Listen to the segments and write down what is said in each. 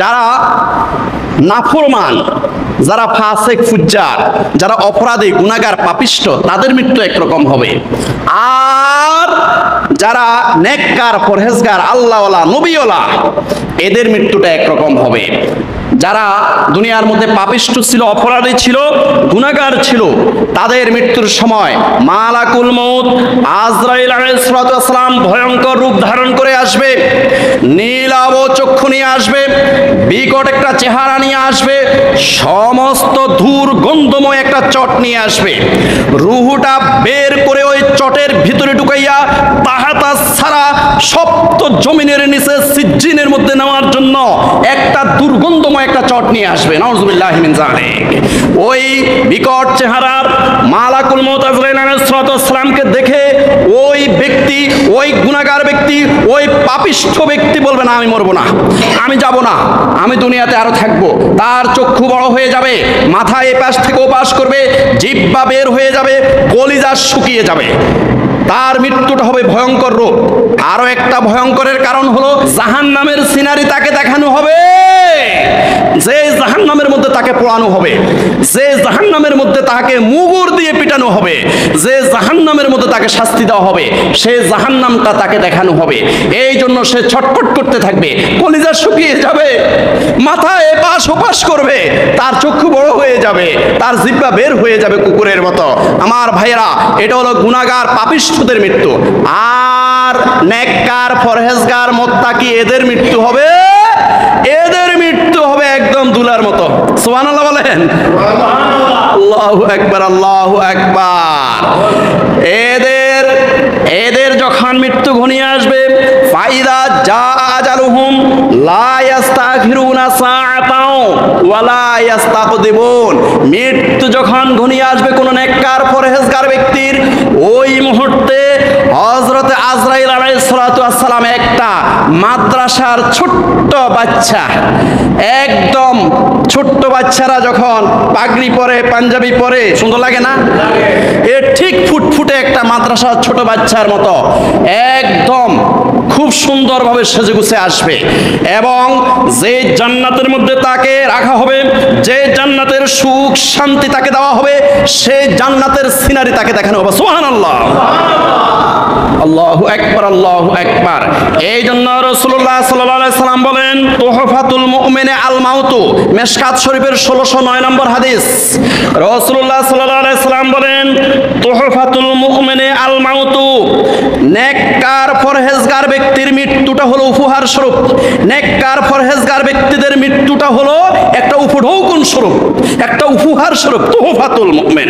যারা নাফরমান, যারা ফাসিক ফুজ্জার, যারা অপরাধী গুনাহগার পাপিষ্ঠ, তাদের মৃত্যু একরকম হবে। আর যারা নেককার পরহেজগার আল্লাহওয়ালা নবীওয়ালা, এদের মৃত্যুটা একরকম হবে। যারা দুনিয়ার মধ্যে পাপিষ্ঠ ছিল, অপরাধী ছিল, গুনাহগার ছিল, তাদের মৃত্যুর সময় মালাকুল মউত আজরাইল আলাইহিস সালাম ভয়ঙ্কর রূপ ধারণ করে আসবে, নীলাভ চক্ষু নিয়ে আসবে, বিকট একটা চেহারা নিয়ে আসবে, সমস্ত ধূর গন্ধময় একটা চট নিয়ে আসবে। রুহুটা বের করে ওই চটের ভিতরে ঢুকাইয়া তাহাতা ছাড়া সপ্ত জমিনের নিচে সিজ্জিনের মধ্যে নেওয়ার জন্য একটা দুর্গন্ধময় একটা চট নিয়ে আসবে। নাউজুবিল্লাহি মিন যালিক। ওই বিকট চেহারার মালাকুল মউত আজরাইল আলাইহিস সালামকে দেখে ওই ব্যক্তি, ওই গুনাহগার ব্যক্তি, ওই পাপিষ্ঠ ব্যক্তি বলবে, না আমি মরবো না, আমি যাব না, আমি দুনিয়াতে আরো থাকবো। তার চক্ষু বড় হয়ে যাবে, মাথা এ পাশ থেকে ও পাশ করবে, জিহ্বা বের হয়ে যাবে, কলিজা শুকিয়ে যাবে। তার মৃত্যুটা হবে ভয়ঙ্কর রূপ। আরো একটা ভয়ঙ্করের কারণ হলো জাহান্নামের সিনারি তাকে দেখানো হবে, যে জাহান্নামের মধ্যে তাকে পোড়ানো হবে, যে জাহান্নামের মধ্যে তাকে মুগুর দিয়ে পিটানো হবে, যে জাহান্নামের মধ্যে তাকে শাস্তি দেওয়া হবে, সেই জাহান্নামটা তাকে দেখানো হবে। এই জন্য সে ছটফট করতে থাকবে, কলিজা শুকিয়ে যাবে, মাথা এপাশ ওপাশ করবে, তার চক্ষু বড় হয়ে যাবে, তার জিহ্বা বের হয়ে যাবে কুকুরের মতো। আমার ভাইয়েরা, এটা হলো গুনাহগার পাপিষ্ঠদের মৃত্যু। আর নেককার পরহেজগার মুত্তাকি এদের মৃত্যু হবে, এদের মৃত্যু হবে একদম দুলার মতো। সুবহানাল্লাহ বলেন, আল্লাহু আকবার, আল্লাহু আকবার। এদের যখন মৃত্যু ঘনিয়ে আসবে, ফাইদা জা আজালুহুম লা ইস্তাখিরুনা সাআতাও ওয়া লা ইস্তাকদিমুন। মৃত্যু যখন ঘনিয়ে আসবে কোন নেককার পরহেজগার ব্যক্তির, ওই মুহূর্তে হযরত আজরাইল আলাইহিস সালাম একটা মাদ্রাসার ছোট্ট বাচ্চা, একদম ছোট্ট বাচ্চারা যখন পাগড়ি পরে, পাঞ্জাবি পরে, সুন্দর লাগে না? এ ঠিক ফুটফুটে একটা মাদ্রাসার ছোট বাচ্চার মতো একদম খুব সুন্দরভাবে সেজে গুছে আসবে। এবং যে জান্নাতের মধ্যে তাকে রাখা হবে, যে জান্নাতের সুখ শান্তি তাকে দেওয়া হবে, সেই জান্নাতের সিনারি তাকে দেখানো হবে। সুবহানাল্লাহ, আল্লাহু আকবার, আল্লাহু আকবার। এই জন্য রাসূলুল্লাহ সাল্লাল্লাহু আলাইহি সাল্লাম বলেন, তুহফাতুল মুমিনে আল মাউতু, মিশকাত শরীফের 1609 নম্বর হাদিস। রাসূলুল্লাহ সাল্লাল্লাহু আলাইহি সাল্লাম বলেন, তুহফাতুল মুমিনে আল মাউতু, নেককার পরহেজগার ব্যক্তির মৃত্যুটা হলো উপহার স্বরূপ। নেককার পরহেজগার ব্যক্তিদের মৃত্যুটা হলো একটা উপঢৌকন স্বরূপ, একটা উপহার স্বরূপ। তুহফাতুল মুমিন,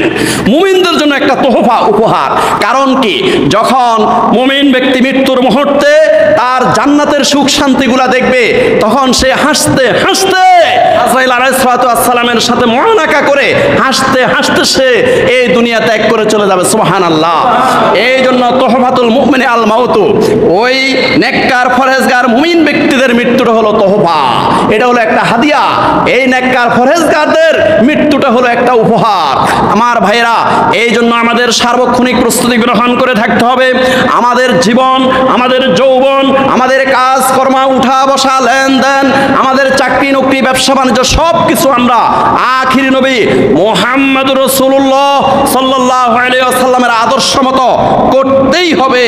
মুমিনদের জন্য একটা তোহফা, উপহার। কারণ কি, যখন মুমিন ব্যক্তি মৃত্যুর মুহূর্তে তার জান্নাতের সুখ শান্তিগুলা দেখবে, তখন সে হাসতে হাসতে আজরাইল আলাইহিস সালামের সাথে মুআনাকা করে হাসতে হাসতে সে এই দুনিয়া ত্যাগ করে চলে যাবে। সুবহানাল্লাহ। এই জন্য তুহফাতুল মুমিনে আল মাউতু, ওই নেককার পরহেজগার মুমিন ব্যক্তিদের মৃত্যুটা হলো তোহফা, এটা হলো একটা হাদিয়া। এই নেককার পরহেজগারদের মৃত্যুটা হলো একটা উপহার। আমার ভাইরা, এই জন্য আমাদের সার্বক্ষণিক প্রস্তুতি গ্রহণ করে থাকতে হবে। আমাদের জীবন, আমাদের যৌবন, আমাদের কাজকর্ম, উঠা বসা, লেনদেন, আমাদের চাকরি নকরি, ব্যবসা বাণিজ্য, সব কিছু আমরা আখিরি নবী মুহাম্মদুর রাসূলুল্লাহ সাল্লাল্লাহু আলাইহি ওয়াসাল্লামের আদর্শ মতো করতেই হবে।